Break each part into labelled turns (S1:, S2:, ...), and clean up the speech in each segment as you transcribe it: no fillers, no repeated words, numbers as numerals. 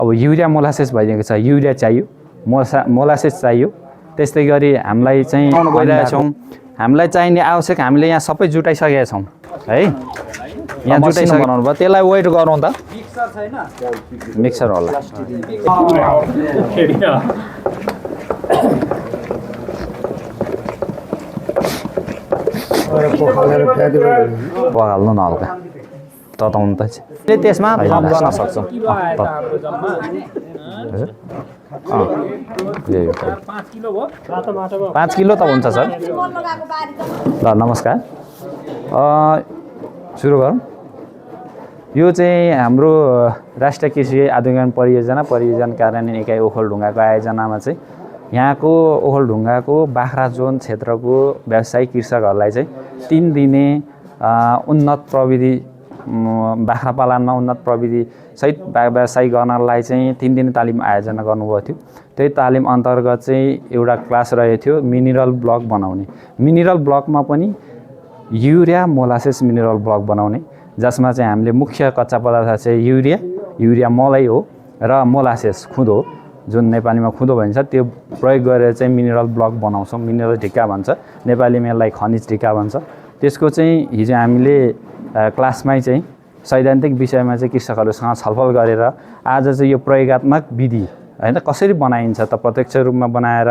S1: अब urea molasses भइदिएको छ, युरिया चाहियो, मोलासेस चाहियो। त्यस्तै गरी हामीलाई चाहिँ गइरहेका छौँ, हामीलाई चाहिने आवश्यक हामीले यहाँ सबै जुटाइसकेका छौँ है। यहाँ जुटाइसकेको बनाउनु भयो, त्यसलाई वेट गरौँ त। मिक्सर छैन, मिक्सर होला। पखाल्नु न हल्का तताउनु त त्यसमा बस्न सक्छौँ। 5 किलो त हुन्छ सर। ल नमस्कार, सुरु गरौँ। यो चाहिँ हाम्रो राष्ट्रिय कृषि आधुनिकीकरण परियोजना कार्यान्वयन इकाइ ओखलढुङ्गाको आयोजनामा चाहिँ यहाँको ओखलढुङ्गाको बाख्रा जोन क्षेत्रको व्यवसायिक कृषकहरूलाई चाहिँ 3 दिने उन्नत प्रविधि बाख्रा पालनमा उन्नत प्रविधि सहित व्यवसाय गर्नलाई चाहिँ 3 दिने तालिम आयोजना गर्नुभएको थियो। त्यही तालिम अन्तर्गत चाहिँ एउटा क्लास रहेको थियो मिनरल ब्लक बनाउने। मिनरल ब्लकमा पनि युरिया मोलासेस मिनरल ब्लक बनाउने, जसमा चाहिँ हामीले मुख्य कच्चा पदार्थ चाहिँ युरिया मलै हो र मोलासेस खुँदो, जुन नेपालीमा खुँदो भनिन्छ, त्यो प्रयोग गरेर चाहिँ मिनरल ब्लक बनाउँछौँ। मिनरल ढिक्का भन्छ, नेपालीमा यसलाई खनिज ढिक्का भन्छ। त्यसको चाहिँ हिजो हामीले क्लासमै चाहिँ सैद्धान्तिक विषयमा चाहिँ कृषकहरूसँग छलफल गरेर आज चाहिँ यो प्रयोगात्मक विधि हैन कसरी बनाइन्छ त प्रत्यक्ष रूपमा बनाएर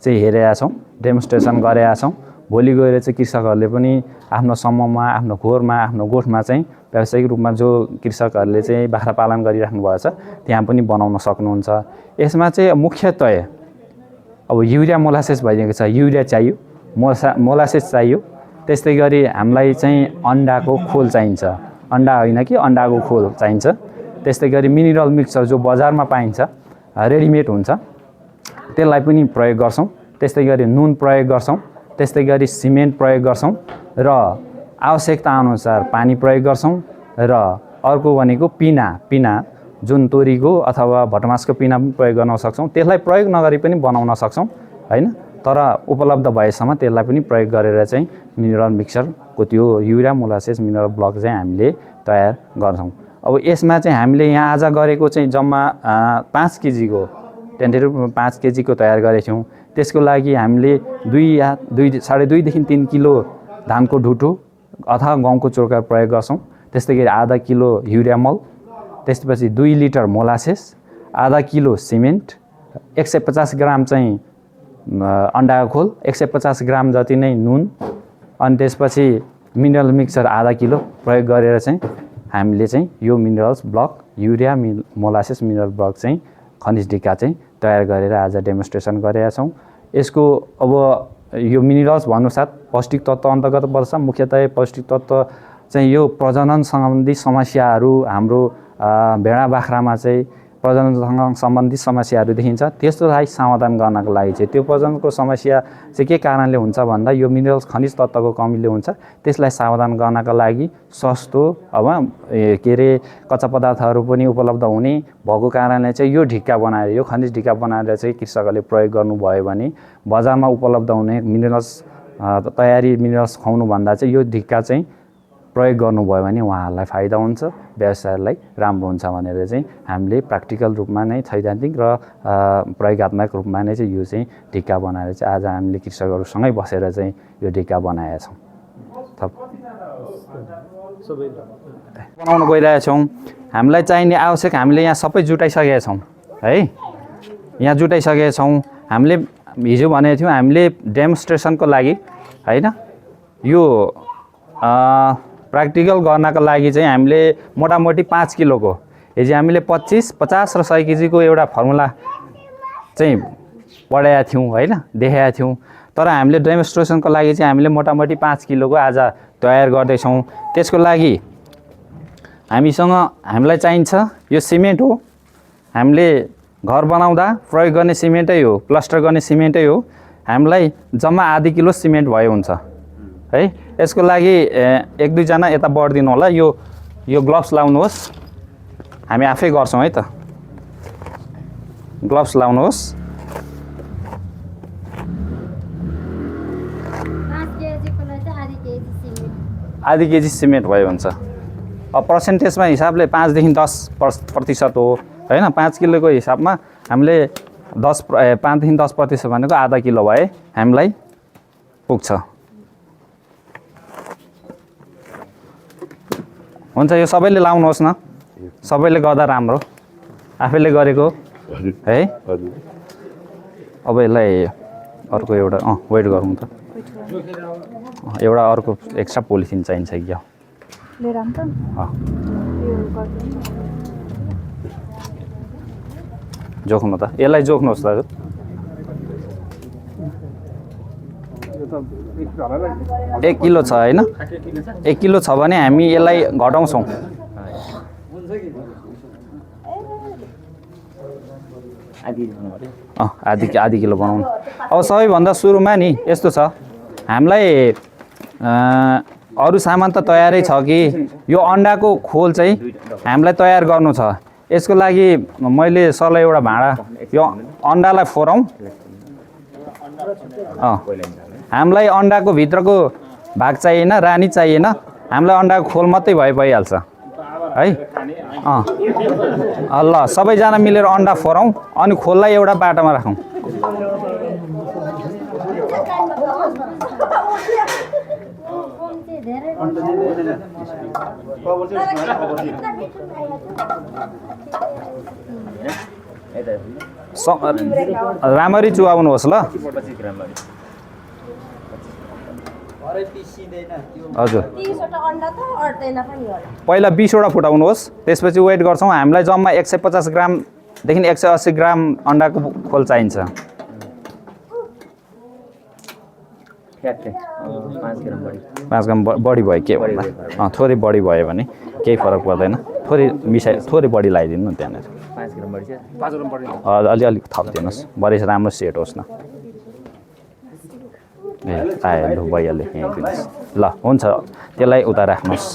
S1: चाहिँ हेरेका छौँ, डेमोन्स्ट्रेसन गरेका छौँ। भोलि गएर चाहिँ कृषकहरूले पनि आफ्नो समूहमा, आफ्नो घोरमा, आफ्नो गोठमा चाहिँ व्यावसायिक रूपमा जो कृषकहरूले चाहिँ बाख्रा पालन गरिराख्नु भएको छ त्यहाँ पनि बनाउन सक्नुहुन्छ। यसमा चाहिँ मुख्यतया अब युरिया मोलासेस भइदिएको छ, युरिया चाहियो, मोलासेस चाहियो। त्यस्तै गरी हामीलाई चाहिँ अन्डाको खोल चाहिन्छ, अन्डा होइन कि अन्डाको खोल चाहिन्छ। त्यस्तै गरी मिनरल मिक्सर जो बजारमा पाइन्छ, रेडिमेड हुन्छ, त्यसलाई पनि प्रयोग गर्छौँ। त्यस्तै गरी नुन प्रयोग गर्छौँ। त्यस्तै गरी सिमेन्ट प्रयोग गर्छौँ र आवश्यकता अनुसार पानी प्रयोग गर्छौँ। र अर्को भनेको पिना जुन तोरीको अथवा भटमासको पिना पनि प्रयोग गर्न सक्छौँ। त्यसलाई प्रयोग नगरी पनि बनाउन सक्छौँ हैन, तर उपलब्ध भएसम्म त्यसलाई पनि प्रयोग गरेर चाहिँ मिनरल मिक्सरको त्यो युरिया मोलासेस मिनरल ब्लक चाहिँ हामीले तयार गर्छौँ। अब यसमा चाहिँ हामीले यहाँ आज गरेको चाहिँ जम्मा 5 केजीको टेन्टेटिभ 5 केजीको तयार गरेको थियौँ। त्यसको लागि हामीले 2.5 देखि 3 किलो धानको ढुटो अथवा गहुँको चोर्का प्रयोग गर्छौँ। त्यस्तै गरी आधा किलो युरिया मल, त्यसपछि 2 लिटर मोलासेस, आधा किलो सिमेन्ट, 150 ग्राम चाहिँ अन्डाको खोल, 150 ग्राम जति नै नुन, अनि त्यसपछि मिनरल मिक्सर आधा किलो प्रयोग गरेर चाहिँ हामीले चाहिँ यो minerals block urea molasses mineral block चाहिँ खनिज ढिक्का चाहिँ तयार गरेर आज डेमोन्स्ट्रेसन गरेका छौँ। यसको अब यो मिनरल्स भन्नुसाथ पौष्टिक तत्त्व अन्तर्गत पर्छ। मुख्यतया पौष्टिक तत्त्व चाहिँ यो प्रजनन सम्बन्धी समस्याहरू हाम्रो भेडा बाख्रामा चाहिँ प्रजननसँग सम्बन्धित समस्याहरू देखिन्छ, त्यसलाई समाधान गर्नको लागि चाहिँ त्यो प्रजननको समस्या चाहिँ के कारणले हुन्छ भन्दा यो मिनरल्स खनिज तत्त्वको कमीले हुन्छ। त्यसलाई समाधान गर्नका लागि सस्तो अब के अरे कच्चा पदार्थहरू पनि उपलब्ध हुने भएको कारणले चाहिँ यो ढिक्का बनाएर, यो खनिज ढिक्का बनाएर चाहिँ कृषकहरूले प्रयोग गर्नुभयो भने बजारमा उपलब्ध हुने मिनरल्स तयारी मिनरल्स खुवाउनुभन्दा चाहिँ यो ढिक्का चाहिँ प्रयोग गर्नुभयो भने उहाँहरूलाई फाइदा हुन्छ, व्यवसायलाई राम्रो हुन्छ भनेर चाहिँ हामीले प्र्याक्टिकल रूपमा नै सैद्धान्तिक र प्रयोगात्मक रूपमा नै चाहिँ यो चाहिँ ढिक्का बनाएर चाहिँ आज हामीले कृषकहरूसँगै बसेर चाहिँ यो ढिक्का बनाएका छौँ। बनाउन गइरहेका छौँ। हामीलाई चाहिने आवश्यक हामीले यहाँ सबै जुटाइसकेका छौँ है, यहाँ जुटाइसकेका छौँ। हामीले हिजो भनेको थियौँ हामीले डेमोन्स्ट्रेसनको लागि होइन, यो प्र्याक्टिकल गर्नको लागि चाहिँ हामीले मोटामोटी 5 किलोको हिजो हामीले 25, 50 र 100 केजीको एउटा फर्मुला चाहिँ पढाएका थियौँ होइन, देखाएका थियौँ। तर हामीले डेमोन्स्ट्रेसनको लागि चाहिँ हामीले मोटामोटी 5 किलोको आज तयार गर्दैछौँ। त्यसको लागि हामीलाई चाहिन्छ यो सिमेन्ट हो। हामीले घर बनाउँदा प्रयोग गर्ने सिमेन्टै हो, प्लास्टर गर्ने सिमेन्टै हो। हामीलाई जम्मा आधी किलो सिमेन्ट भयो हुन्छ है। यसको लागि 1-2 जना यता बढिदिनु होला। यो ग्लोभ्स लाउनुहोस्, हामी आफै गर्छौँ है त। ग्लोभ्स लाउनुहोस्। आधी केजी सिमेन्ट भयो हुन्छ। अब पर्सेन्टेजमा हिसाबले 5 देखि 10% हो हैन 5 किलोको हिसाबमा हामीले 5 देखि 10% भनेको आधा किलो भए हामीलाई पुग्छ। हुन्छ यो सबैले लाउनुहोस् न, सबैले गर्दा राम्रो, आफैले गरेको है। अब यसलाई अर्को एउटा वेट गरौँ त, एउटा अर्को एक्स्ट्रा पोलिथिन चाहिन्छ क्या जोख्नु त, यसलाई जोख्नुहोस् दाजु। 1 किलो छ होइन, 1 किलो छ भने हामी यसलाई घटाउँछौँ। आधी किलो बनाउनु। अब सबैभन्दा सुरुमा नि यस्तो छ, हामीलाई अरू सामान त तयारै छ कि यो अन्डाको खोल चाहिँ हामीलाई तयार गर्नु छ। यसको लागि मैले सरलाई एउटा भाँडा, यो अन्डालाई फोरौँ। हामीलाई अन्डाको भित्रको भाग चाहिएन, रानी चाहिएन, हामीलाई अन्डाको खोल मात्रै भइहाल्छ है। ल सबैजना मिलेर अन्डा फोरौँ अनि खोललाई एउटा बाटोमा राखौँ। राम्ररी चुहाउनुहोस् ल। हजुर पहिला 20 वटा फुटाउनुहोस्, त्यसपछि वेट गर्छौँ। हामीलाई जम्मा 150 ग्रामदेखि 180 ग्राम अन्डाको खोल चाहिन्छ। 5 ग्राम बढी भयो के भन्दा, थोरै बढी भयो भने केही फरक पर्दैन, थोरै बढी लगाइदिनु न त्यहाँनिर। 5 ग्राम बढी अलिअलि थपिदिनुहोस्, बढी राम्रो सेट होस् न। आयो लु भइहाल्यो, यहीँ दिनुहोस् ल। हुन्छ त्यसलाई उता राख्नुहोस्।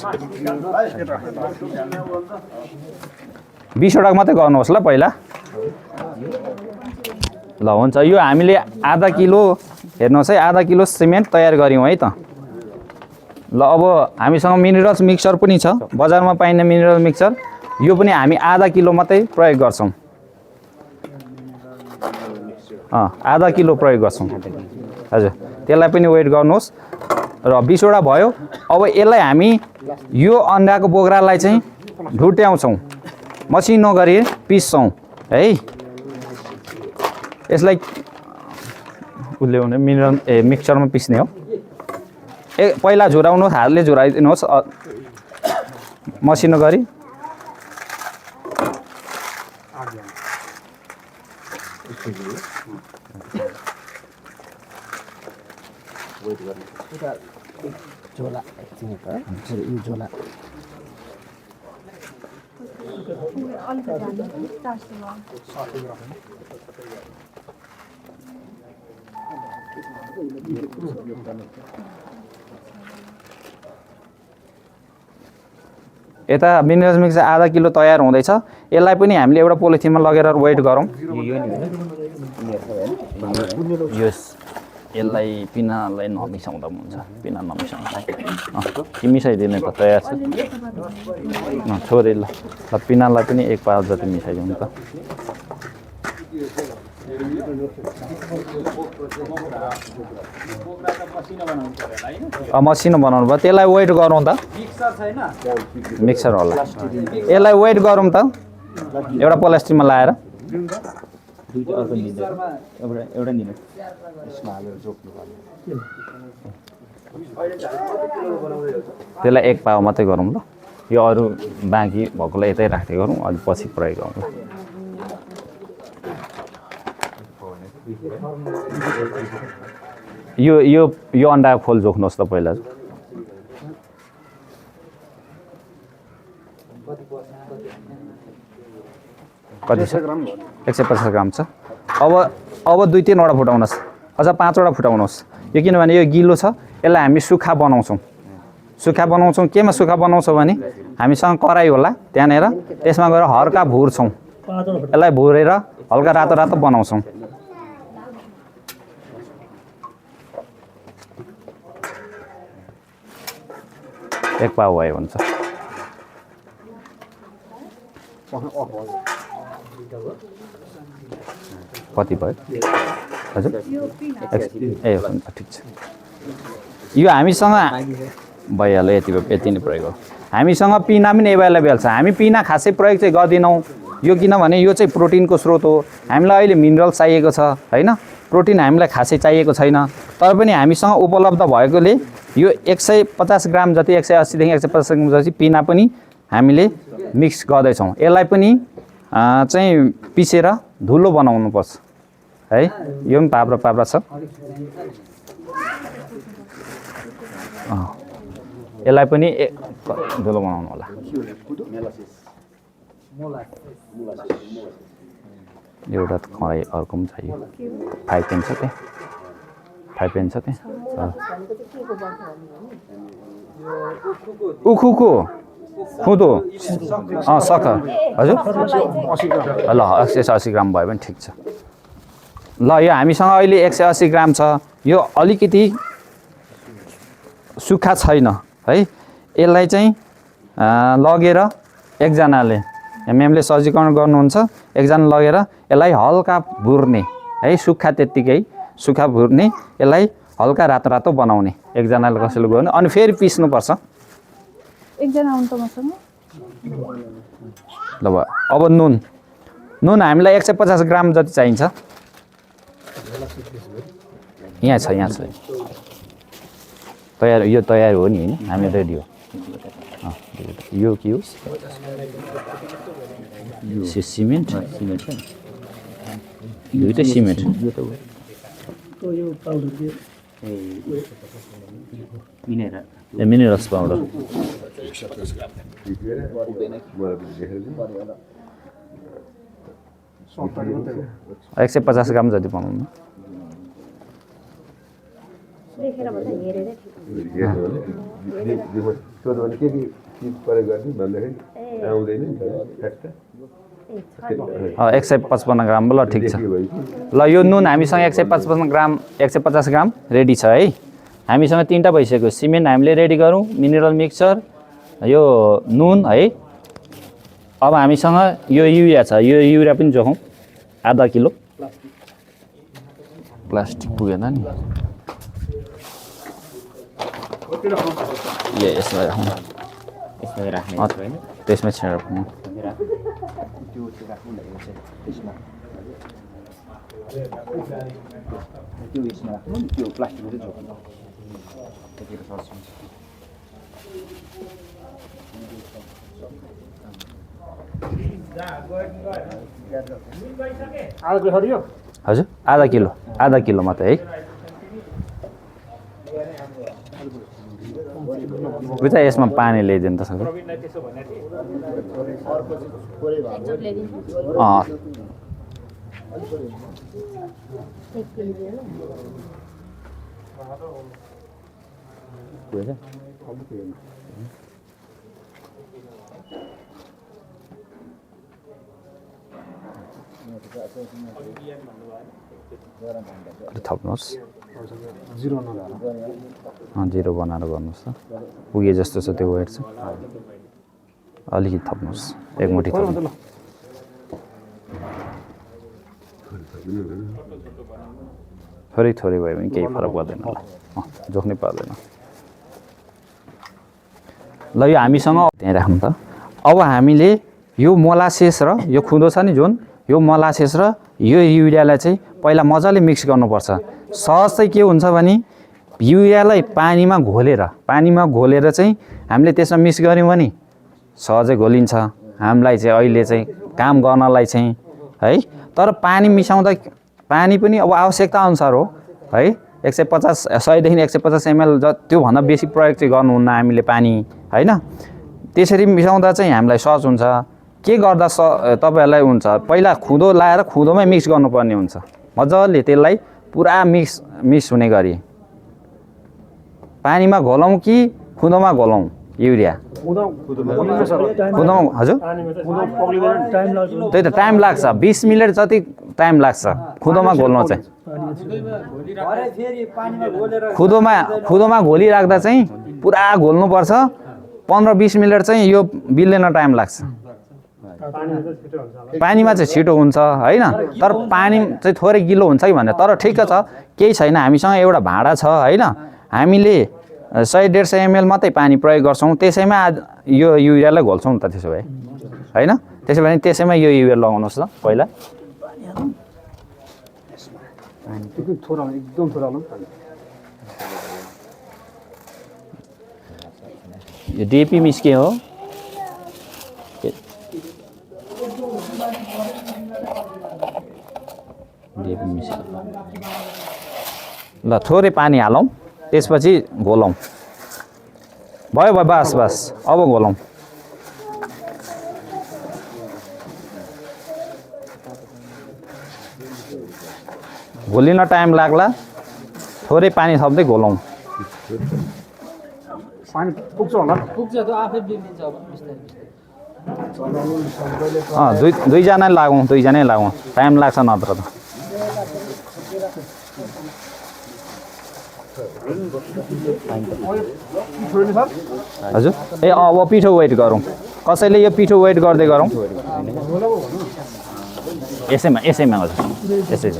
S1: 20 वटा मात्रै गर्नुहोस् ल पहिला। ल हुन्छ, यो हामीले आधा किलो, हेर्नुहोस् है, आधा किलो सिमेन्ट तयार गऱ्यौँ है त। ल अब हामीसँग मिनरल्स मिक्सर पनि छ, बजारमा पाइने मिनरल मिक्सर, यो पनि हामी आधा किलो मात्रै प्रयोग गर्छौँ। आधा किलो प्रयोग गर्छौँ हजुर। त्यसलाई पनि वेट गर्नुहोस् र 20 वटा भयो। अब यसलाई हामी यो अन्डाको बोक्रालाई चाहिँ ढुट्याउँछौँ, मसिनो गरी पिस्छौँ है। यसलाई उल्याउने मिक्सरमा पिस्ने हो। पहिला झुराउनुहोस्, हातले झुराइदिनुहोस् मसिनो गरी। झोला झोला यता मिनरल्स मिक्सर आधा किलो तयार हुँदैछ। यसलाई पनि हामीले एउटा पोलिथिनमा लगेर वेट गरौँ। यसलाई पिनालाई नमिसाउँदा हुन्छ, पिना नमिसाउँदा कि मिसाइदिने त तयार छ छोरी। ल पिनालाई पनि 1 पाउ जति मिसाइदिउँ त। मसिनो बनाउनु भयो, त्यसलाई वेट गरौँ त। मिक्सर होला, यसलाई वेट गरौँ त एउटा प्लास्टिकमा लाएर। त्यसलाई 1 पाउ मात्रै गरौँ ल। यो अरू बाँकी भएकोलाई यतै राख्दै गरौँ, अलि पछि प्रयोग गरौँ ल। यो अन्डाको खोल जोख्नुहोस् त पहिला। कति छ? 150 ग्राम छ। अब 2-3 वटा फुटाउनुहोस्, अझ 5 वटा फुटाउनुहोस्। यो किनभने यो गिलो छ, यसलाई हामी सुक्खा बनाउँछौँ। केमा सुक्खा बनाउँछौँ भने हामीसँग कराई होला त्यहाँनिर, त्यसमा गएर हल्का भुर्छौँ। यसलाई भुरेर हल्का रातो रातो बनाउँछौँ। एक पाउ भयो हुन्छ। कति भयो हजुर ए ठिक छ यो हामीसँग भइहाल्यो यति नै प्रयोग हो हामीसँग पिना पनि एभाइलेबल छ हामी पिना खासै प्रयोग चाहिँ गर्दैनौँ यो किनभने यो चाहिँ प्रोटिनको स्रोत हो हामीलाई अहिले मिनरल चाहिएको छ हैन प्रोटिन हामीलाई खासै चाहिएको छैन तर पनि हामीसँग उपलब्ध भएकोले यो 150 ग्राम जति 180 देखि 150 ग्राम जति पिना पनि हामीले मिक्स गर्दैछौँ यसलाई पनि चाहिँ पिसेर धुलो बनाउनु पर्छ है यो पनि पाब्रा छ यसलाई पनि धुलो बनाउनु होला एउटा खराई अर्को पनि चाहियो 5 पेन छ त्यहाँ 5 पेन छ त्यहाँ उखुको खुदो सक हजुर ल 180 ग्राम भयो भने ठिक छ ल यो हामीसँग अहिले 180 ग्राम छ यो अलिकति सुक्खा छैन है यसलाई चाहिँ लगेर एकजनाले म्यामले सजीकरण गर्नुहुन्छ एकजना लगेर यसलाई हल्का भुर्ने है सुक्खा त्यत्तिकै सुक्खा भुर्ने यसलाई हल्का रातो रातो बनाउने एकजनाले कसैले गर्नु अनि फेरि पिस्नुपर्छ
S2: एकजना आउनु त मसँग
S1: ल अब नुन हामीलाई 150 ग्राम जति चाहिन्छ यहाँ छ तयार यो तयार हो नि हैन हामी रेडी हो यो के हो सिमेन्ट यो त सिमेन्ट मिनरल्स पाउडर 150 ग्राम जति बनाउनु
S3: देखेर भन्दा हेरेर
S1: ठिक 155 ग्राम ल ठिक छ ल यो नुन हामीसँग 155 ग्राम 150 ग्राम रेडी छ है हामीसँग तीनटा भइसक्यो सिमेन्ट हामीले रेडी गरौँ मिनरल मिक्सचर यो नुन है अब हामीसँग यो युरिया छ यो युरिया पनि जोखौँ आधा किलो प्लास्टिक पुगेन नि यसलाई राख्नु त्यसमै छेडेर राख्नु हजुर आधा किलो मात्रै है उता यसमा पानी ल्याइदिनु त सक्छ थप्नुहोस् 0 बनाएर गर्नुहोस् त पुगे जस्तो छ त्यो वेट चाहिँ अलिकति थप्नुहोस् एक मुठी थप्नु थोरै भए पनि केही फरक पर्दैन होला जोख्नै पर्दैन ल यो हामीसँग त्यहाँ राख्नु त अब हामीले यो मोलासेस र यो खुँदो छ नि जुन यो मोलासेस र यो युरियालाई चाहिँ पहिला मजाले मिक्स गर्नुपर्छ सहज चाहिँ के हुन्छ भने युरियालाई पानीमा घोलेर चाहिँ हामीले त्यसमा मिक्स गऱ्यौँ भने सहजै घोलिन्छ हामीलाई चाहिँ अहिले चाहिँ काम गर्नलाई चाहिँ है तर पानी मिसाउँदा पानी पनि अब आवश्यकता अनुसार हो है 100 देखि 150 ml त्योभन्दा बेसी प्रयोग चाहिँ गर्नुहुन्न हामीले पानी हैन त्यसरी मिसाउँदा चाहिँ हामीलाई सहज हुन्छ के गर्दा तपाईहरुलाई हुन्छ पहिला खुँदो लाएर खुँदोमै मिक्स गर्नुपर्ने हुन्छ मजाले त्यसलाई पुरा मिक्स हुने गरी पानीमा घोलौं कि खुँदोमा घोलौं युरिया खुँदोमा हजुर त्यही त टाइम लाग्छ 20 मिनेट जति टाइम लाग्छ खुँदोमा घोल्न चाहिँ खुँदोमा घोलिराख्दा चाहिँ पुरा घोल्नु पर्छ 15-20 मिनेट चाहिँ यो बिल्लेन टाइम लाग्छ पानीमा चाहिँ छिटो हुन्छ होइन, तर पानी चाहिँ थोरै गिलो हुन्छ कि भनेर। तर ठिक छ, केही छैन, हामीसँग एउटा भाँडा छ होइन, हामीले 100-150 ml मात्रै पानी प्रयोग गर्छौँ, त्यसैमा यो युरियालाई घोल्छौँ नि त त्यसो भए होइन। त्यसो भने त्यसैमा यो युरिया लगाउनुहोस् न पहिला। यो डिएपी मिस्के हो, डिएपी मिस्के। ल थोरै पानी हालौँ, त्यसपछि घोलौँ। भयो भयो, बस बस, अब घोलौँ। घोलिन टाइम लाग्ला, थोरै पानी थप्दै घोलौँ।
S4: पानी पुग्छ होला,
S1: दुईजना लागौँ, टाइम लाग्छ नत्र त। हजुर ए अब पिठो वेट गरौँ, कसैले यो पिठो वेट गर्दै गरौँ। यसैमा हजुर, यसै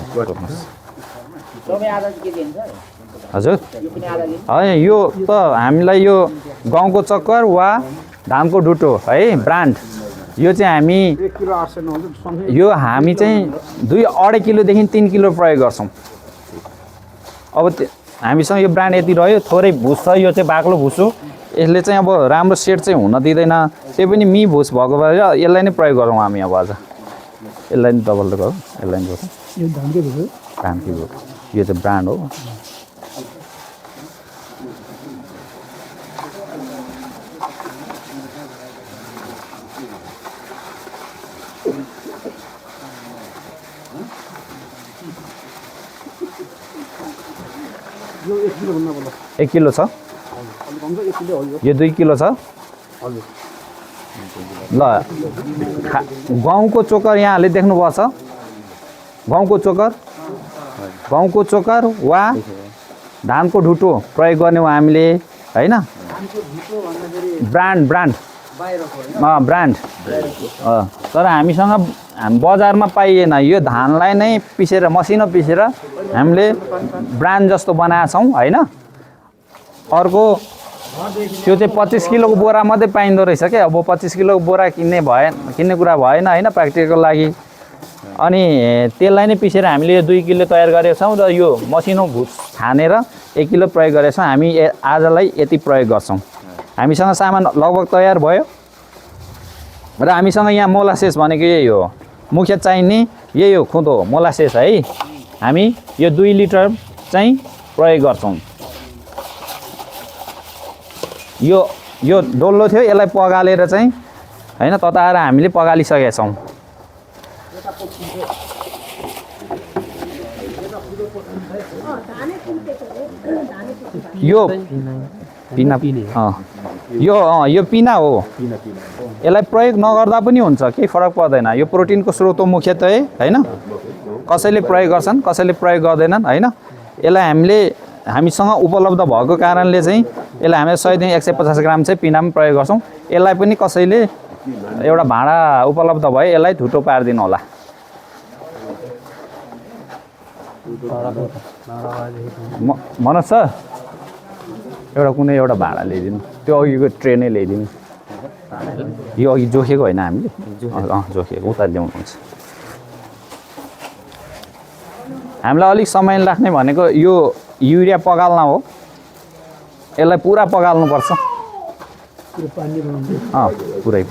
S1: हजुर। होइन यो त हामीलाई यो गहुँको चक्कर वा धानको ढुटो है ब्रान्ड, यो चाहिँ हामी चाहिँ 2-2.5 किलोदेखि 3 किलो प्रयोग गर्छौँ। अब हामीसँग यो ब्रान्ड यति रह्यो, थोरै भुस छ, यो चाहिँ बाक्लो भुस हो, यसले चाहिँ अब राम्रो सेट चाहिँ हुन दिँदैन, त्यही पनि मी भुस भएको भएर यसलाई नै प्रयोग गरौँ हामी। अब आज यसलाई नि डबल गरौँ, यसलाई नि गरौँ।
S4: यो धानकै भुस हो,
S1: धानकै भुस, यो चाहिँ ब्रान्ड हो।
S4: यो 1 किलो भन्दा बल्ल
S1: 1 किलो छ, यो 2 किलो छ। ल गहुँको चोकर यहाँले देख्नुभएको छ, गहुँको चोकर वा धानको ढुटो प्रयोग गर्ने हो हामीले होइन। ब्रान्ड तर हामीसँग बजारमा पाइएन, यो धानलाई नै पिसेर मसिनो पिसेर हामीले ब्रान्ड जस्तो बनाएका छौँ होइन। अर्को त्यो चाहिँ 25 किलोको बोरा मात्रै पाइँदो रहेछ क्या। अब 25 किलोको बोरा किन्ने कुरा भएन होइन प्र्याक्टिकलको लागि। अनि त्यसलाई नै पिसेर हामीले यो 2 किलो तयार गरेका छौँ र यो मसिनो भुस छानेर 1 किलो प्रयोग गरेका छौँ। हामी आजलाई यति प्रयोग गर्छौँ। हामीसँग सामान लगभग तयार भयो र हामीसँग यहाँ मोलासेस भनेको यही हो, मुख्य चाहिने यही हो, खुँदो मोलासेस है। हामी यो 2 लिटर चाहिँ प्रयोग गर्छौँ। यो डल्लो थियो, यसलाई पगालेर चाहिँ होइन तताएर हामीले पगालिसकेका छौँ। यो पिना यो पिना हो, यसलाई प्रयोग नगर्दा पनि हुन्छ, केही फरक पर्दैन। यो प्रोटिनको स्रोत हो मुख्यतः होइन। कसैले प्रयोग गर्छन्, कसैले प्रयोग गर्दैनन् होइन। यसलाई हामीसँग उपलब्ध भएको कारणले चाहिँ यसलाई हामीले 100 देखि 150 ग्राम चाहिँ पिना पनि प्रयोग गर्छौँ। यसलाई पनि कसैले एउटा भाँडा उपलब्ध भए यसलाई धुटो पारिदिनु होला। मनोज सर कुनै एउटा भाँडा ल्याइदिनु, त्यो अघिको ट्रे नै ल्याइदिनु। यो अघि जोखेको होइन हामीले, जोखेको उता ल्याउनुहुन्छ। हामीलाई अलिक समय लाग्ने भनेको यो युरिया पगाल्न हो, यसलाई पुरा पगाल्नुपर्छ। पुरै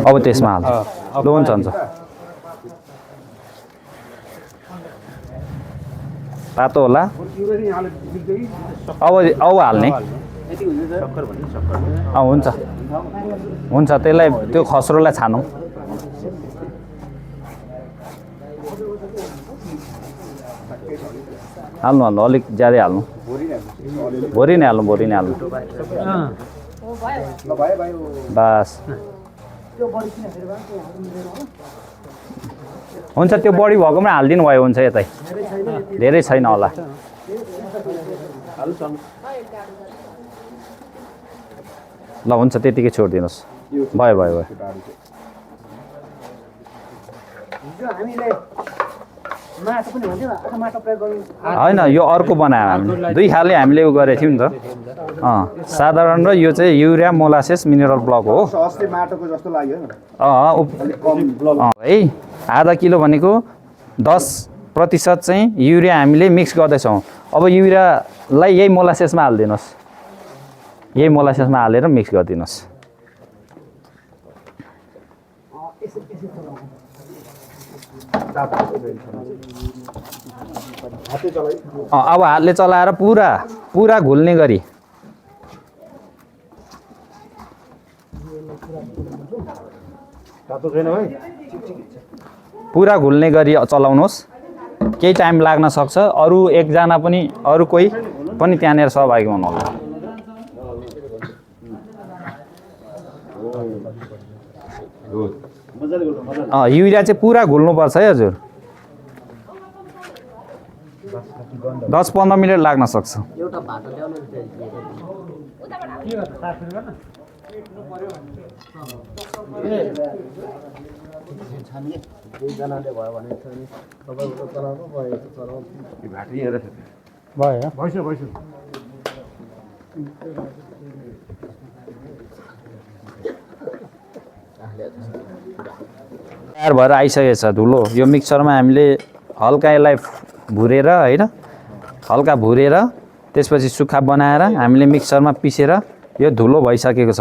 S1: अब त्यसमा हाल्छ। ल हुन्छ तातो होला, अब हाल्ने। हुन्छ त्यसलाई त्यो खस्रोलाई छानौँ। हाल्नु अलिक ज्यादै हाल्नु, भोरि नै हाल्नु।
S4: ल भयो भयो
S1: बस हुन्छ त्यो बढी भएकोमा हालिदिनु भयो हुन्छ यतै धेरै छैन होला ल हुन्छ त्यतिकै छोडिदिनुहोस् भयो भयो भयो
S3: हिजो हामीले माटो पनि हुन्थ्यो आज माटो प्रयोग गर्नु
S1: होइन यो अर्को बनायो हामीले दुई खाले हामीले उ गरेको थियौँ नि त साधारण र यो चाहिँ युरिया मोलासेस मिनरल ब्लक हो
S4: अस्ति माटोको जस्तो लाग्यो
S1: है आधा किलो भनेको 10% चाहिँ युरिया हामीले मिक्स गर्दैछौँ अब युरियालाई यही मोलासेसमा हालिदिनुहोस् यही मोलासेसमा हालेर मिक्स गरिदिनुहोस् अब हातले चलाएर पुरा पुरा घुल्ने गरी
S4: तातो छैन भाइ
S1: पुरा घुल्ने गरी चलाउनुहोस् केही टाइम लाग्न सक्छ अरू एकजना पनि अरू कोही पनि त्यहाँनिर सहभागी हुनु होला युरिया चाहिँ पुरा घुल्नुपर्छ है हजुर 10-15 मिनट लाग्न सक्छ
S3: एउटा भातो ल्याउनु एकजनाले भयो भने तपाईँको चलाउनु भयो
S4: भयो भइसक्यो भइसक्यो
S1: तयार भएर आइसकेको छ धुलो यो मिक्सरमा हामीले हल्का यसलाई भुरेर होइन हल्का भुरेर त्यसपछि सुक्खा बनाएर हामीले मिक्सरमा पिसेर यो धुलो भइसकेको छ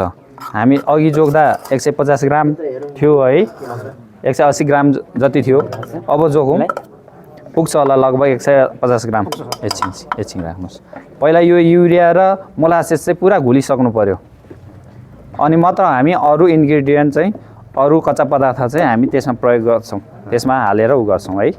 S1: हामी अघि जोग्दा 150 ग्राम थियो है 180 ग्राम जति थियो अब जोगौँ पुग्छ होला लगभग 150 ग्राम एकछिन राख्नुहोस् पहिला यो युरिया र मोलासेस चाहिँ पुरा घुलिसक्नु पर्यो अनि मात्र हामी अरू इन्ग्रेडियन्ट चाहिँ अरू कच्चा पदार्थ चाहिँ हामी त्यसमा प्रयोग गर्छौँ त्यसमा हालेर उ गर्छौँ है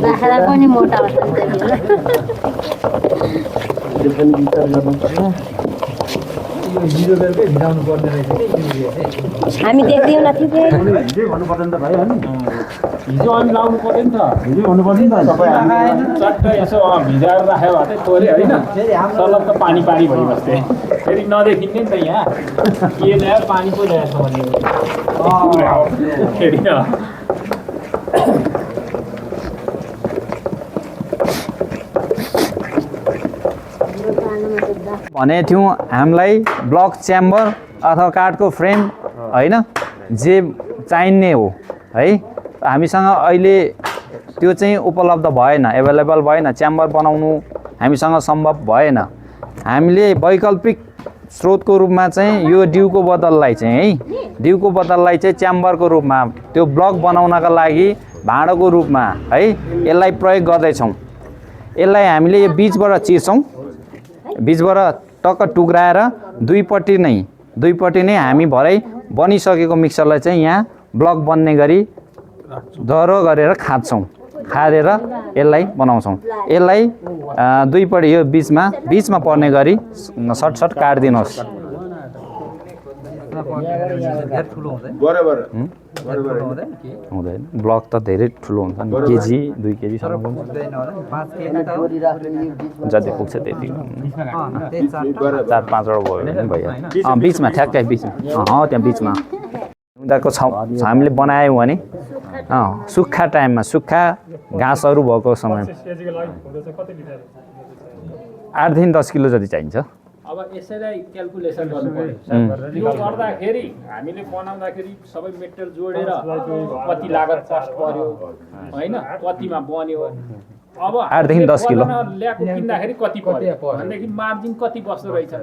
S3: बाख्रा पनि मोटा हामी देख्दैनौँ न
S4: हिजै भन्नुपर्दैन त भाइ अनि हिजो अनि लाउनु पर्यो नि त हिजै भन्नुपर्छ नि त तपाईँ
S5: चट्ट यसो भिजाएर राख्यो भने थोरै होइन सलक्क पानी पानी भइबस्थे फेरि नदेखिने नि त यहाँ के ल्यायो पानी पो ल्याएछ भने फेरि
S1: भनेको थियौँ हामीलाई ब्लक च्याम्बर अथवा काठको फ्रेम होइन जे चाहिने हो है हामीसँग अहिले त्यो चाहिँ उपलब्ध भएन एभाइलेबल भएन च्याम्बर बनाउनु हामीसँग सम्भव भएन हामीले वैकल्पिक स्रोतको रूपमा चाहिँ यो डिउको बोतललाई चाहिँ है डिउको बोतललाई चाहिँ च्याम्बरको रूपमा त्यो ब्लक बनाउनका लागि भाँडोको रूपमा है यसलाई प्रयोग गर्दैछौँ यसलाई हामीले यो बीचबाट चिर्छौँ बीचबाट टक्क टुक्राएर दुईपट्टि नै हामी भरै बनिसकेको मिक्सरलाई चाहिँ यहाँ ब्लक बन्ने गरी जरो गरेर खाँच्छौँ खारेर यसलाई बनाउँछौँ यसलाई दुईपट्टि यो बीचमा पर्ने गरी सर्ट काटिदिनुहोस् हुँदैन ब्लक त धेरै ठुलो हुन्छ नि केजी 2 केजीसम्म जति पुग्छ त्यति 4-5 वटा भयो भने भइहाल्छ बिचमा ठ्याक्कै बिचमा त्यहाँ बिचमा उनीहरूको हामीले बनायौँ भने सुक्खा टाइममा सुक्खा घाँसहरू भएको समयमा 8देखि 10 किलो जति चाहिन्छ
S5: अब यसैलाई क्यालकुलेसन गर्नु पर्यो यो गर्दाखेरि हामीले बनाउँदाखेरि सबै मेटेरियल जोडेर कति लागत कस्ट पर्यो होइन कतिमा बन्यो अब
S1: 8 देखि 10 किलो
S5: ल्याएको किन्दाखेरि कति पर्यो भनेदेखि मार्जिन कति बस्दो रहेछ त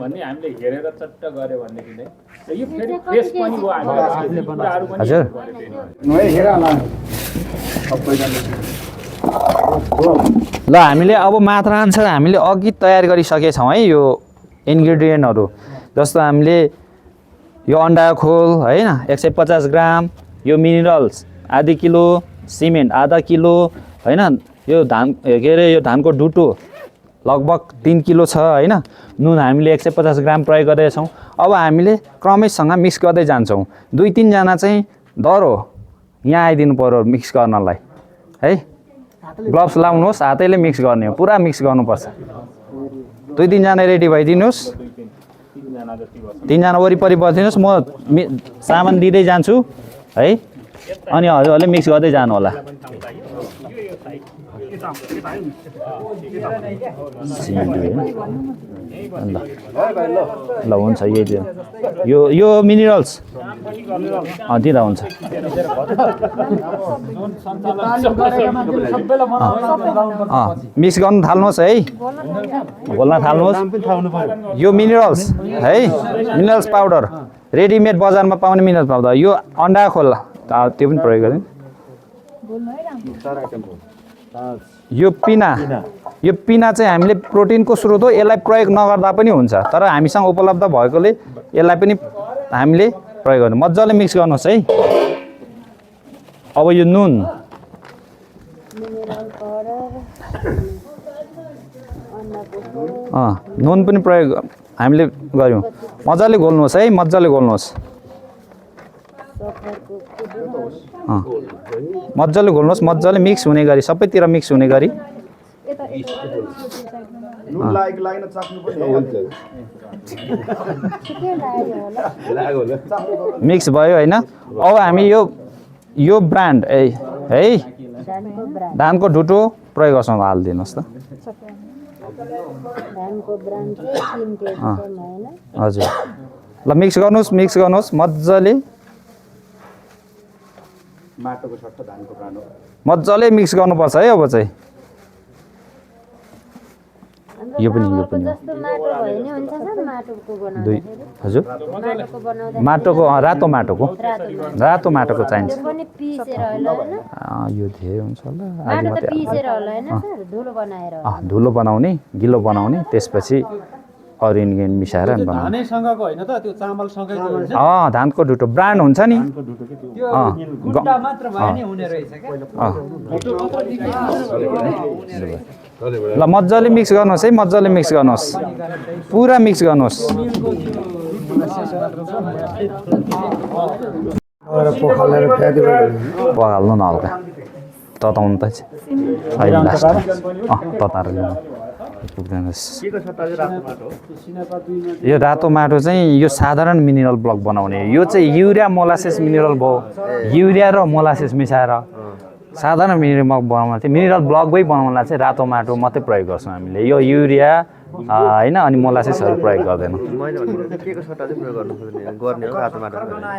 S5: भन्ने हामीले हेरेर चट्ट गर्यो भनेदेखि नै यो फेरि फ्रेस पनि हो हामीले कुराहरू पनि
S1: हजुर
S4: हेर होला सबैजनाले
S1: ल हामीले अब मात्रा अनुसार हामीले अघि तयार गरिसकेछौँ है यो इन्ग्रिडियन्टहरू जस्तो हामीले यो अन्डाको खोल होइन 150 ग्राम यो मिनरल्स आधी किलो सिमेन्ट आधा किलो होइन यो धान के अरे यो धानको ढुटो लगभग 3 किलो छ होइन नुन हामीले 150 ग्राम प्रयोग गर्दैछौँ अब हामीले क्रमशसँग मिक्स गर्दै जान्छौँ 2-3 जना चाहिँ डह्रो यहाँ आइदिनु पर्यो मिक्स गर्नलाई है ग्लोभ्स लाउनुहोस् हातैले मिक्स गर्ने हो पुरा मिक्स गर्नुपर्छ 2-3 जना रेडी भइदिनुहोस् 3 जना वरिपरि बसिदिनुहोस् म सामान दिँदै जान्छु है अनि हजुरहरूले मिक्स गर्दै जानु होला ल हुन्छ यही यो मिनरल्स दिँदा हुन्छ मिक्स गर्नु थाल्नुहोस् है घोल्न थाल्नुहोस् यो मिनरल्स है मिनरल्स पाउडर रेडिमेड बजारमा पाउने मिनरल्स पाउडर यो अन्डा खोल त्यो पनि प्रयोग गऱ्यौँ यो पिना चाहिँ हामीले प्रोटिनको स्रोत हो यसलाई प्रयोग नगर्दा पनि हुन्छ तर हामीसँग उपलब्ध भएकोले यसलाई पनि हामीले प्रयोग गर्नु मजाले मिक्स गर्नुहोस् है अब यो नुन नुन पनि प्रयोग हामीले गऱ्यौँ मजाले घोल्नुहोस् है मजाले घोल्नुहोस् मजाले घोल्नुहोस् मजाले मिक्स हुने गरी सबैतिर मिक्स हुने गरी मिक्स भयो होइन अब हामी यो ब्रान्ड है धानको ढुटो प्रयोग गर्छौँ हालिदिनुहोस् त हजुर ल मिक्स गर्नुहोस् मजाले मजाले मिक्स गर्नुपर्छ है अब चाहिँ यो पनि हजुर माटोको रातो माटोको चाहिन्छ यो धेरै हुन्छ होला धुलो बनाउने गिलो बनाउने त्यसपछि अरू इन्ग्रिडियन्ट मिसाएर
S4: धानैसँगको होइन त त्यो चामलसँगैको हुन्छ
S1: धानको ढुटो ब्रान्ड हुन्छ नि ल मजाले मिक्स गर्नुहोस् है मजाले मिक्स गर्नुहोस् पुरा मिक्स गर्नुहोस् पखाल्नु न हल्का तताउनु त तताएर ल्याउनु यो रातो माटो चाहिँ यो साधारण मिनरल ब्लक बनाउने यो चाहिँ युरिया मोलासिस मिनरल भयो युरिया र मोलासिस मिसाएर साधारण मिनरल ब्लक बनाउन चाहिँ मिनरल ब्लकै बनाउनलाई चाहिँ रातो माटो मात्रै प्रयोग गर्छौँ हामीले यो युरिया होइन अनि मोलासिसहरू प्रयोग गर्दैनौँ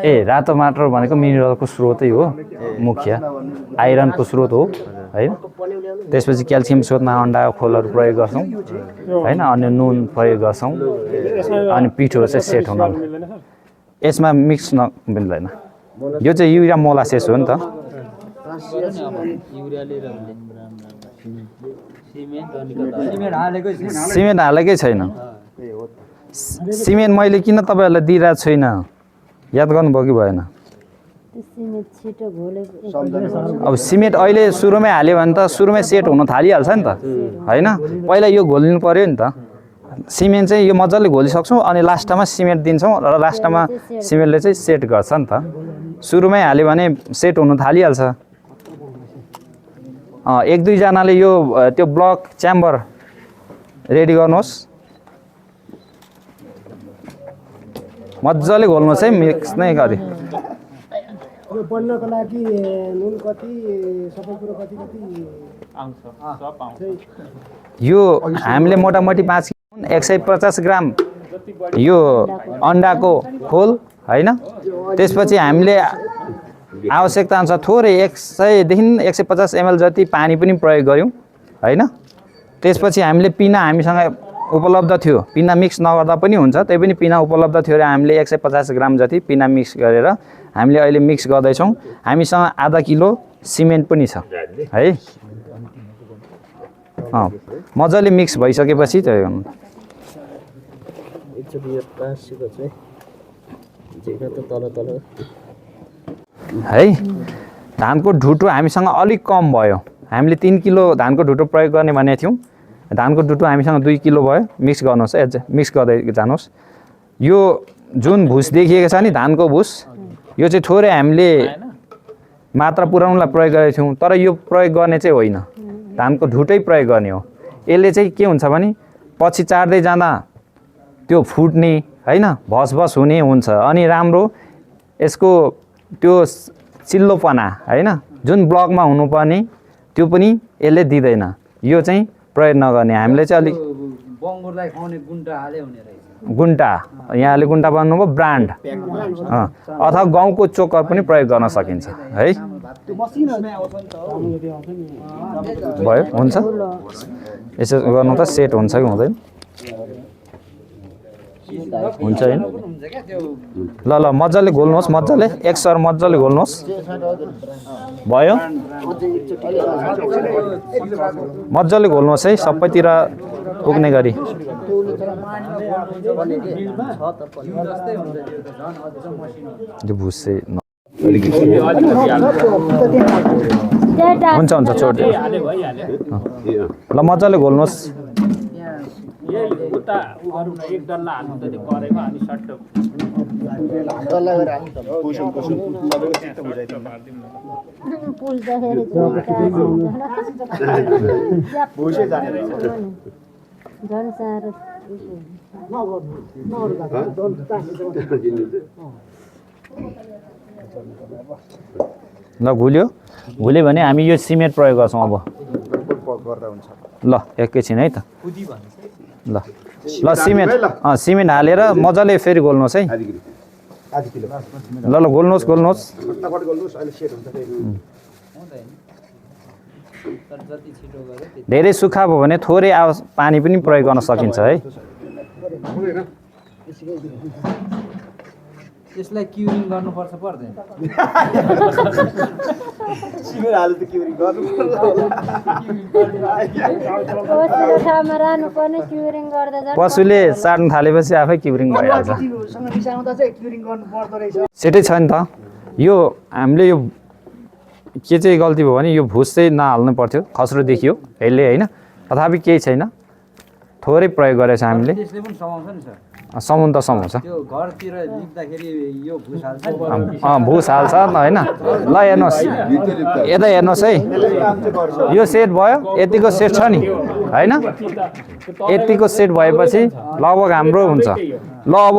S1: ए रातो माटो भनेको मिनरलको स्रोतै हो मुख्य आइरनको स्रोत हो होइन त्यसपछि क्याल्सियम स्रोतमा अन्डाको खोलहरू प्रयोग गर्छौँ होइन अनि नुन प्रयोग गर्छौँ अनि पिठो चाहिँ सेट हुन यसमा मिक्स मिल्दैन यो चाहिँ युरिया मोलासेस हो नि त सिमेन्ट हालेकै छैन सिमेन्ट मैले किन तपाईँहरूलाई दिइरहेको छुइनँ याद गर्नुभयो कि भएन अब सिमेन्ट अहिले सुरुमै हाल्यो भने त सुरुमै सेट हुन थालिहाल्छ नि त होइन पहिला यो घोलिनु पर्यो नि त सिमेन्ट चाहिँ यो मजाले घोलिसक्छौँ अनि लास्टमा सिमेन्ट दिन्छौँ र लास्टमा सिमेन्टले चाहिँ सेट गर्छ नि त सुरुमै हाल्यो भने सेट हुन थालिहाल्छ 1-2 जनाले यो त्यो ब्लक च्याम्बर रेडी गर्नुहोस् मजाले घोल्नुहोस् है मिक्स नै गरी
S3: बन्नको लागि नुन कति सबै कुरो कति
S1: यो हामीले मोटामोटी 150 ग्राम यो अन्डाको खोल होइन त्यसपछि हामीले आवश्यकता अनुसार थोरै 100 देखि 150 ml जति पानी पनि प्रयोग गर्यौँ होइन त्यसपछि हामीले पिना हामीसँग उपलब्ध थियो पिना मिक्स नगर्दा पनि हुन्छ त्यही पनि पिना उपलब्ध थियो र हामीले 150 ग्राम जति पिना मिक्स गरेर हामीले अहिले मिक्स गर्दैछौँ हामीसँग आधा किलो सिमेन्ट पनि छ है मजाले मिक्स भइसकेपछि त्यो
S3: एकचोटि यो प्लास्टिकको चाहिँ जेका त तल तल
S1: है धानको ढुटो हामीसँग अलिक कम भयो हामीले 3 किलो धानको ढुटो प्रयोग गर्ने भनेको थियौँ धानको ढुटो हामीसँग 2 किलो भयो मिक्स गर्नुहोस् है मिक्स गर्दै जानुहोस् यो जुन भुस देखिएको छ नि धानको भुस यो चाहिँ थोरै हामीले मात्रा पुर्याउनलाई प्रयोग गरेका थियौँ तर यो प्रयोग गर्ने चाहिँ होइन धानको ढुटै प्रयोग गर्ने हो यसले चाहिँ के हुन्छ भने पछि चाड्दै जाँदा त्यो फुट्ने हैन भसभस हुने हुन्छ अनि राम्रो यसको त्यो चिल्लोपना हैन जुन ब्लकमा हुनुपर्ने त्यो पनि यसले दिँदैन यो चाहिँ प्रयोग नगर्ने हामीले चाहिँ अलिक
S3: बङ्गुरलाई खुवाउने गुन्टा हाले हुने रहेछ
S1: गुन्टा यहाँले गुन्टा भन्नुभयो ब्रान्ड अथवा गाउँको चोकर पनि प्रयोग गर्न सकिन्छ है भयो हुन्छ यसो गर्नु त सेट हुन्छ कि हुँदैन हुन्छ हैन ल ल मजाले घोल्नुहोस् मजाले एक सर मजाले घोल्नुहोस् भयो मजाले घोल्नुहोस् है सबैतिर पुग्ने गरी त्यो भुस चाहिँ हुन्छ हुन्छ छोड ल मजाले घोल्नुहोस्
S5: यही उता उ गरौँ न एक डल्ला हाल्नु त त्यो परेमा अनि सट्ट
S1: ल घुल्यो भने हामी यो सिमेन्ट प्रयोग गर्छौँ अब ल एकैछिन है त ल ल सिमेन्ट हालेर मजाले फेरि घोल्नुहोस् है ल घोल्नुहोस् धेरै सुक्खा भयो भने थोरै पानी पनि प्रयोग गर्न सकिन्छ है
S3: यसलाई क्युरिङ गर्नुपर्छ पर्दैन
S1: पशुले चाट्नु थालेपछि आफै क्युरिङ भइहाल्छ सेटै छ नि त यो हामीले यो के चाहिँ गल्ती भयो भने यो भुस चाहिँ नहाल्नु पर्थ्यो खस्रो देखियो यसले होइन तथापि केही छैन थोरै प्रयोग गरेछ हामीले
S3: त्यसले पनि समाउँछ नि सर
S1: समाउनु त समाउँछ
S3: त्यो घरतिर लिप्दाखेरि यो भुस हाल्छ
S1: भुस हाल्छ होइन ल हेर्नुहोस् यता हेर्नुहोस् है यो सेट भयो यतिको सेट छ नि होइन यतिको सेट भएपछि लगभग हाम्रो हुन्छ ल अब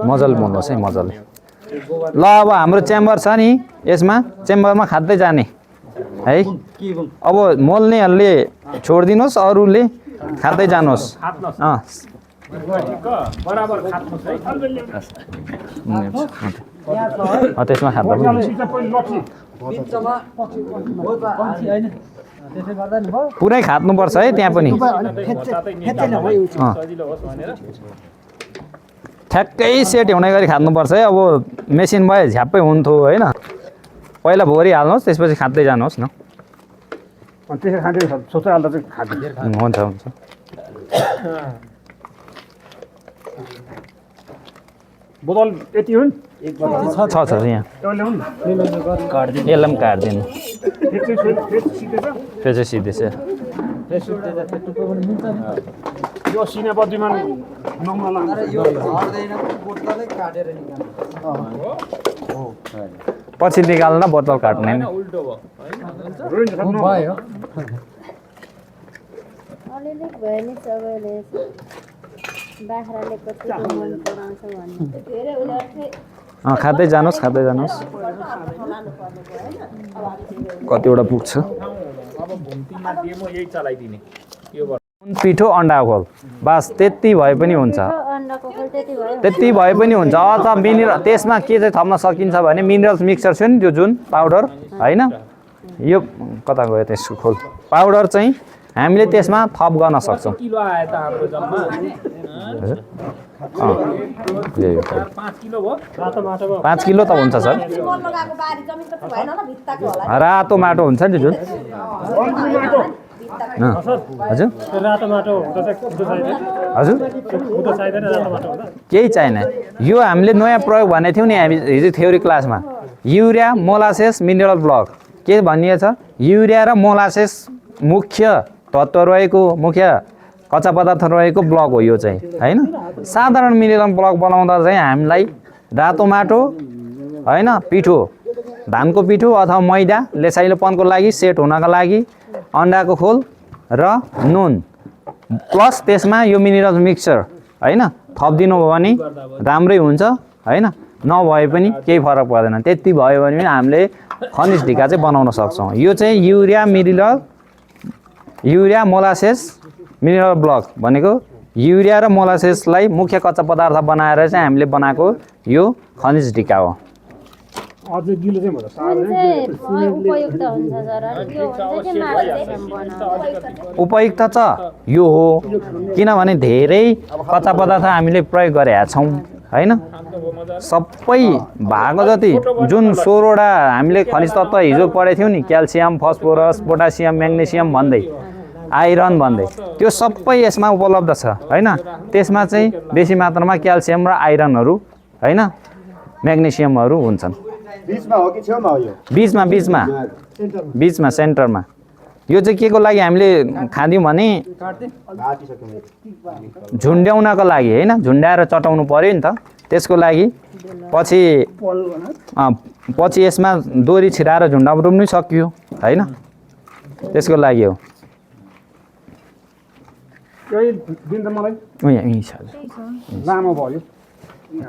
S1: मजाले बोल्नुहोस् है मजाले ल अब हाम्रो च्याम्बर छ नि यसमा च्याम्बरमा खाँदै जाने है अब मोल्नेहरूले छोडिदिनुहोस् अरूले खाँदै जानुहोस् त्यसमा खाँदा पनि पुरै खाँच्नुपर्छ है त्यहाँ पनि ठ्याक्कै सेट हुने गरी खाँच्नुपर्छ है अब मेसिन भयो झ्याप्पै हुन्थ्यो होइन पहिला भोरी हाल्नुहोस् त्यसपछि खाँदै जानुहोस् न हुन्छ
S4: बोतल यति हुन्
S1: छ यहाँ यसलाई पनि काट्दिनु त्यो चाहिँ सिधै छ
S4: यो सिनेपतिमा
S1: पछि निकाल्न बोतल काट्ने खाँदै जानुहोस् कतिवटा पुग्छ पिठो अन्डा खोल बस त्यति भए पनि हुन्छ अथवा मिनरल त्यसमा के चाहिँ थप्न सकिन्छ भने मिनरल्स मिक्सचर छ नि त्यो जुन पाउडर होइन यो कता गयो त्यसको खोल पाउडर चाहिँ हामीले त्यसमा थप गर्न सक्छौँ यही हो।
S5: 5 किलो भयो
S4: रातो माटोमा
S1: 5 किलो त हुन्छ सर। रातो माटो हुन्छ नि जुन हजुर
S4: त्यो रातो माटो हुँदा चाहिँ खुद्दो चाहिँदैन
S1: हजुर
S4: खुद्दो चाहिँदैन रातो माटो हुँदा
S1: केही चाहिएन। यो हामीले नयाँ प्रयोग भनेको थियौँ नि हामी हिजो थ्योरी क्लासमा, युरिया मोलासेस मिनरल ब्लक के भनिएको छ, युरिया र मोलासेस मुख्य तत्त्व रहेको, मुख्य कच्चा पदार्थ रहेको ब्लक हो यो चाहिँ होइन। साधारण मिनरल ब्लक बनाउँदा चाहिँ हामीलाई रातो माटो होइन, पिठो, धानको पिठो अथवा मैदा लेसाइलोपनको लागि, सेट हुनको लागि, अन्डाको खोल र नुन प्लस त्यसमा यो मिनरल मिक्सचर होइन थपिदिनु भयो भने राम्रै हुन्छ होइन। नभए पनि केही फरक पर्दैन, त्यति भयो भने पनि हामीले खनिज ढिका चाहिँ बनाउन सक्छौँ। यो चाहिँ युरिया मोलासेस मिनरल ब्लक भनेको युरिया र मोलासेसलाई मुख्य कच्चा पदार्थ बनाएर चाहिँ हामीले बनाएको यो खनिज ढिका हो।
S4: अझै गिलो चाहिँ हुँदा
S2: उपयुक्त हुन्छ सर। अनि त्यो हुन्छ कि म्याग्नेसियम बनाउनु
S1: उपयुक्त त यो हो, किनभने धेरै कच्चा पदार्थ हामीले प्रयोग गरेका छौँ होइन। सबै भएको जति जुन 16वटा हामीले खनिज तत्त्व हिजो पढेको थियौँ नि, क्याल्सियम, फस्फोरस, पोटासियम, म्याग्नेसियम भन्दै, आइरन भन्दै, त्यो सबै यसमा उपलब्ध छ होइन। त्यसमा चाहिँ बेसी मात्रामा क्याल्सियम र आइरनहरू होइन, म्याग्नेसियमहरू हुन्छन्।
S3: बिचमा हो कि छेउमा हो यो?
S1: बिचमा सेन्टरमा। यो चाहिँ के को लागि हामीले खाँद्यौँ भने झुन्ड्याउनको लागि होइन, झुन्ड्याएर चटाउनु पऱ्यो नि त, त्यसको लागि पछि यसमा डोरी छिराएर झुन्डाउनु पनि सकियो होइन, त्यसको लागि हो।
S4: केही दिन त मलाई लामो भयो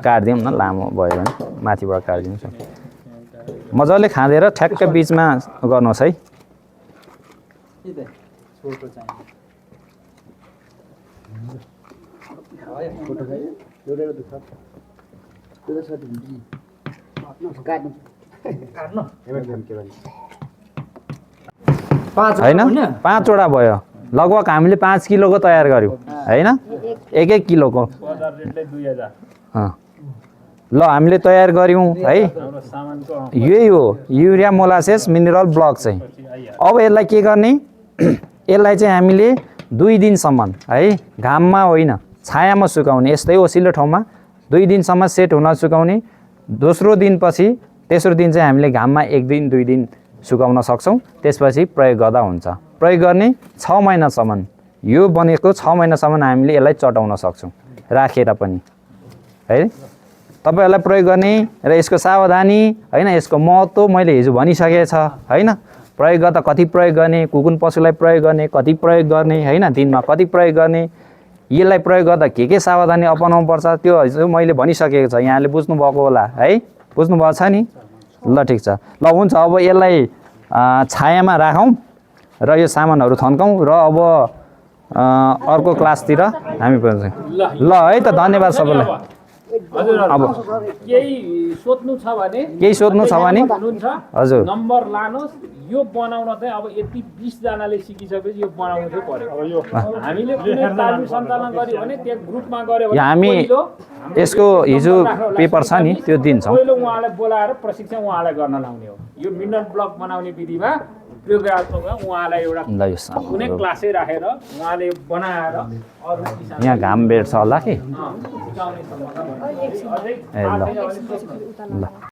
S1: काटिदिउँ न, लामो भयो भने माथिबाट काटिदिनु सक्छ। मजाले खाँदेर ठ्याक्क बिचमा गर्नुहोस् है। होइन 5वटा भयो, लगभग हामीले 5 किलोको तयार गऱ्यौँ होइन, 1-1 किलोको।
S5: बजार रेटले 2000
S1: ल हामीले तयार गऱ्यौँ है।
S5: हाम्रो सामानको
S1: यही हो युरिया मोलासेस मिनरल ब्लक चाहिँ। अब यसलाई के गर्ने, यसलाई चाहिँ हामीले 2 दिनसम्म है, घाममा होइन छायामा सुकाउने, यस्तै ओसिलो ठाउँमा 2 दिनसम्म सेट हुन सुकाउने। दोस्रो दिनपछि तेस्रो दिन चाहिँ हामीले घाममा 1 दिन 2 दिन सुकाउन सक्छौँ। त्यसपछि प्रयोग गर्दा हुन्छ। प्रयोग गर्ने 6 महिनासम्म, यो बनेको 6 महिनासम्म हामीले यसलाई चटाउन सक्छौँ राखेर पनि है। तपाईँहरूलाई प्रयोग गर्ने र यसको सावधानी होइन, यसको महत्त्व मैले हिजो भनिसकेको छ होइन। प्रयोग गर्दा कति प्रयोग गर्ने, कुकुन पशुलाई प्रयोग गर्ने कति प्रयोग गर्ने होइन, दिनमा कति प्रयोग गर्ने, यसलाई प्रयोग गर्दा के सावधानी अपनाउनु पर्छ त्यो हिजो मैले भनिसकेको छ। यहाँले बुझ्नुभएको होला है, बुझ्नुभएको छ नि? ल ठिक छ, ल हुन्छ। अब यसलाई छायामा राखौँ र यो सामानहरू थन्काउँ र अब अर्को क्लासतिर हामी पर्छौँ ल है त। धन्यवाद सबैलाई।
S5: हजुर
S1: अब
S5: केही सोध्नु छ भने हुनुहुन्छ
S1: हजुर
S5: नम्बर लानुहोस्। यो बनाउन चाहिँ अब यति 20 जनाले सिकिसकेपछि यो बनाउनु चाहिँ पर्यो। अब यो हामीले कुनै तालिम सञ्चालन गर्यो भने त्यो ग्रुपमा गर्यो भने
S1: हामी यसको हिजो पेपर छ नि त्यो दिन्छौँ।
S5: पहिलो उहाँलाई बोलाएर प्रशिक्षण उहाँलाई गर्न लाउने हो। यो मिनरल ब्लक बनाउने विधिमा प्रोग्राममा उहाँलाई एउटा कुनै क्लासै राखेर उहाँले बनाएर अरू किसान
S1: यहाँ घाम भेट्छ होला कि
S5: सिकाउने सम्भावना
S1: ए ल